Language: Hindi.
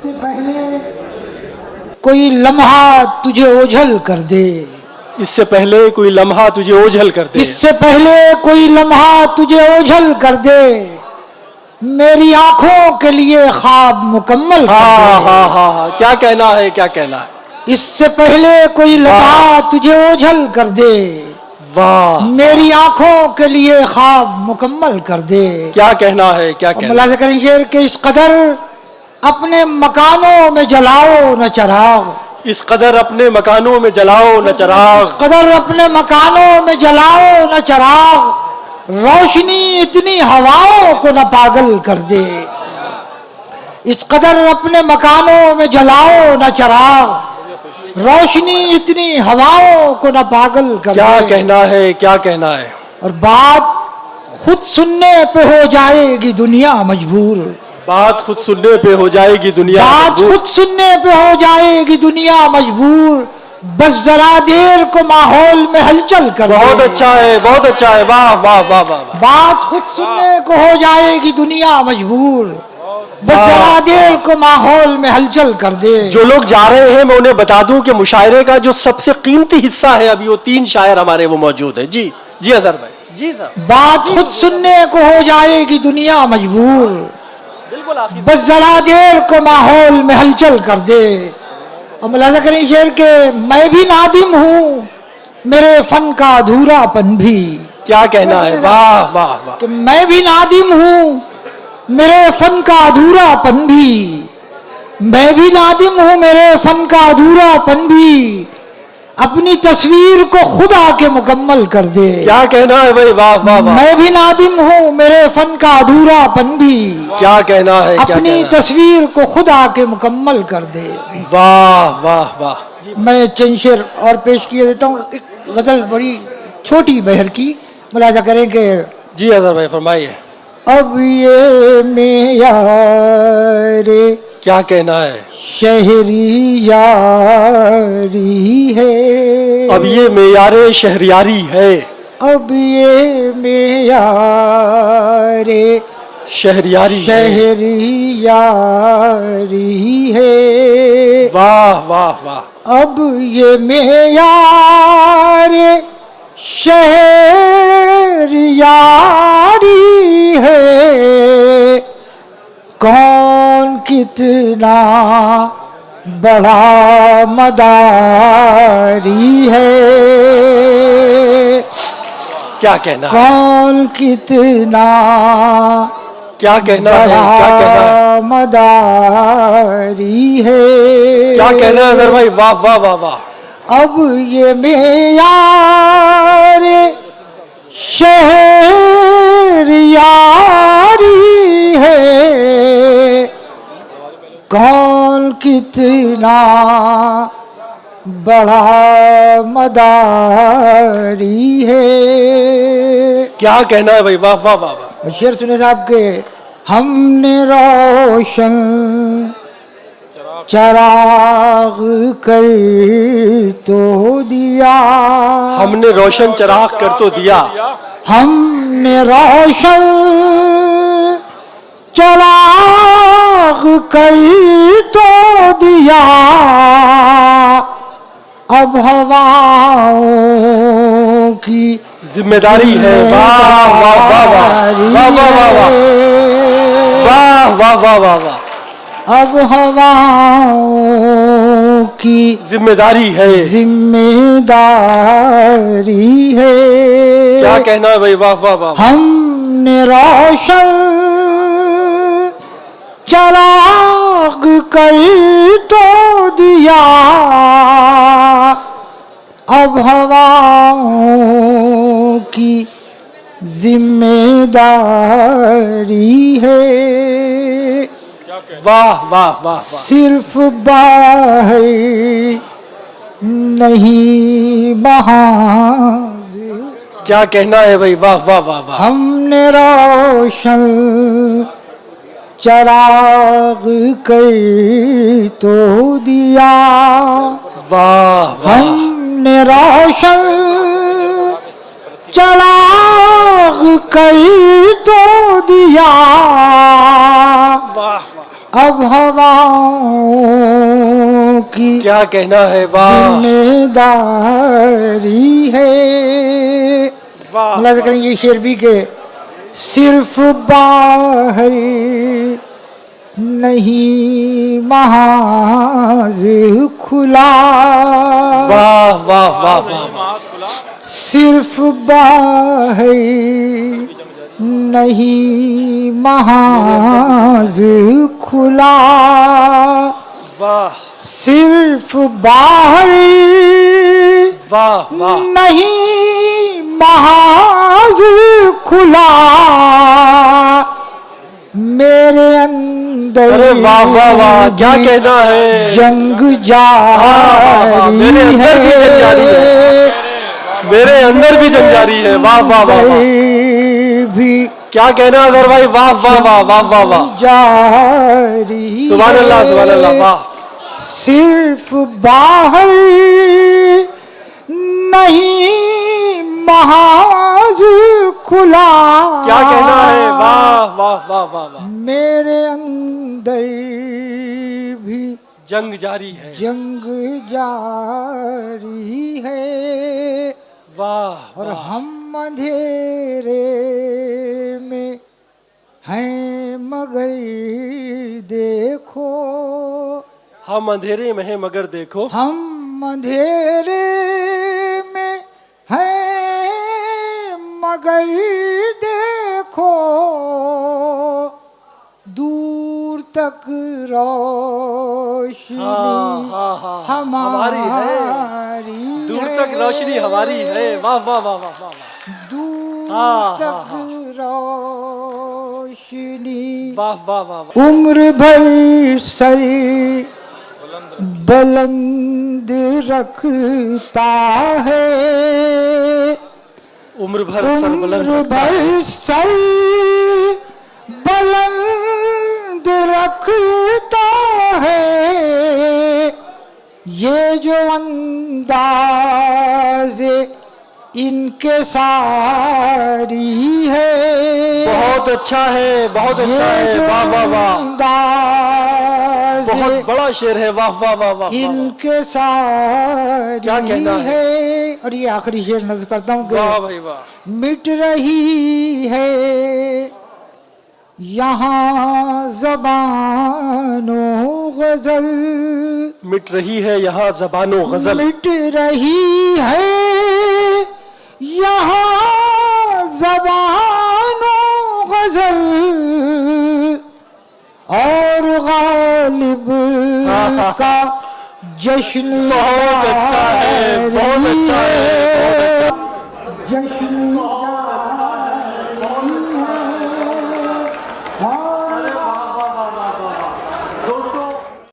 इससे पहले कोई लम्हा तुझे ओझल कर दे, इससे पहले कोई लम्हा तुझे ओझल कर दे, इससे पहले कोई लम्हा तुझे ओझल कर दे, मेरी आंखों के लिए ख्वाब मुकम्मल कर दे। हाँ, क्या कहना है, क्या कहना है। इससे पहले कोई लम्हा तुझे ओझल कर दे, वाह, मेरी आंखों के लिए ख्वाब मुकम्मल कर दे। क्या कहना है, क्या कहना है। मुलाज़ा करें शेर के इस कदर अपने मकानों में जलाओ न चराग, इस कदर अपने मकानों में जलाओ न चराग, इस कदर अपने मकानों में जलाओ न चराग, रोशनी इतनी हवाओं को न पागल कर दे। इस कदर अपने मकानों में जलाओ न चराग, रोशनी इतनी हवाओं को न पागल कर दे। क्या कहना है, क्या कहना है। और बात खुद सुनने पे हो जाएगी दुनिया मजबूर, बात खुद सुनने पे हो जाएगी दुनिया बात मजबूर। खुद सुनने पे हो जाएगी दुनिया मजबूर, बस जरा देर को माहौल में हलचल कर दे। बहुत अच्छा है, बहुत अच्छा है। वाह वाह वाह वाह वाह। बात खुद सुनने को हो जाएगी दुनिया मजबूर, बस जरा देर को माहौल में हलचल कर दे। जो लोग जा रहे हैं मैं उन्हें बता दूं कि मुशायरे का जो सबसे कीमती हिस्सा है अभी वो 3 शायर हमारे वो मौजूद है। जी जी अजहर भाई, जी सर। बात खुद सुनने को हो जाएगी दुनिया मजबूर, बिल्कुल बस जरा देर को माहौल में हलचल कर दे। और मुलाज़ा करें शेर के, मैं भी नादिम हूँ मेरे फन का अधूरापन भी। क्या कहना है। वाह वाह वाह। कि मैं भी नादिम हूँ मेरे फन का अधूरापन भी, मैं भी नादिम हूँ मेरे फन का अधूरापन भी, अपनी तस्वीर को खुद आके मुकम्मल कर दे। क्या कहना है भाई। वाह वाह वाह। मैं भी नादिम हूँ मेरे फन का अधूरापन भी, क्या कहना है, क्या अपनी कहना है। तस्वीर को खुद आके मुकम्मल कर दे। वाह वाह वाह। मैं चंद शेर और पेश किए देता हूँ। एक गजल बड़ी छोटी बहर की, मुलाज़ा करें कि जी अजहर भाई फरमाइए। अब ये मेयारे क्या कहना है। शहरी यारी है, अब ये मेयारे शहरियारी है, अब ये मेयारे शहरियारी है। शहरी यारी है। वाह वाह वाह। अब ये मेयारे शहरी यारी है, कौन कितना बड़ा मदारी है, क्या कहना है। कौन कितना क्या कहना है, क्या कहना है। मदारी है। क्या कहना है अजहर भाई। वाह वाह वाह वाह। अब ये मेयारे शहरियारी है, कौन कितना बड़ा मदारी है। क्या कहना है भाई। वाह वाह वाह वाह। शेर सुने साहब के, हमने रोशन चराग कर तो दिया, हमने रोशन चराग कर तो दिया, हमने रोशन चराग कर तो दिया, अब हवाओं की जिम्मेदारी है। वाह वाह वाह वाह वाह वाह वाह वाह वाह वाह वाह। अब हवाओं की जिम्मेदारी है, जिम्मेदारी है। क्या कहना है भाई। वाह वाह वाह। हमने रोशन चराग कर तो दिया, अब हवाओं की जिम्मेदारी है। वाह वाह वाह। सिर्फ बाहर नहीं महाज, क्या कहना है भाई। वाह वाह वाह वाह। हमने रोशन चराग कर तो दिया, वाह वाह। हमने रोशन चराग कर तो दिया, वाह अब हवाओं क्या कहना है, वाह जिम्मेदारी है। वाह अल्लाह से करें ये शेर भी के सिर्फ बाहर नहीं महाज खुला, वाह वाह वाह वाह, सिर्फ बाहर नहीं महाज खुला, वाह सिर्फ बाहर वाह वाह, नहीं महाज खुला, मेरे अंदर अरे वाह वाह वाह, क्या कहना है, जंग मेरे अंदर भी जंग जारी है, मेरे अंदर भी जंग जारी है, वाह वाह वाह वाह, भी क्या कहना अगर भाई, वाह वाह वाह वाह वाह वाह, जारी सुभान अल्लाह सुभान अल्लाह, वाह सिर्फ बाहर नहीं महाज खुला, क्या कहना है, वाह वाह वाह वाह वाह, मेरे अंदर भी जंग जारी है, जंग जारी है, वाह और हम अंधेरे में हैं मगर देखो, हम अंधेरे में हैं मगर देखो, हम अंधेरे में हैं मगर देखो, दूर तक रोशनी हमारी है, दूर तक रोशनी हमारी है, वाह वाह वाह वाह वाह, दूर तक रोशनी, वाह वाह वाह, उम्र भर सर बुलंद रखता है, उम्र भर सर बुलंद, उम्र भर सर बुलंद रखता है, ये जो अंदाज़े इनके सारी है, बहुत अच्छा है, बहुत अच्छा है, वाह वाह वाह, बहुत बड़ा शेर है, वाह वाह वाह वाह, इनके सारी क्या कहना है। और ये आखिरी शेर नज़र करता हूँ वाह भाई वाह, मिट रही है यहाँ ज़बानो गज़ल, मिट रही है यहाँ ज़बानो गज़ल, मिट रही है यहाँ ज़बानो गज़ल, और गालिब का जश्न बहुत अच्छा है, बहुत अच्छा है, बहुत अच्छा, जश्न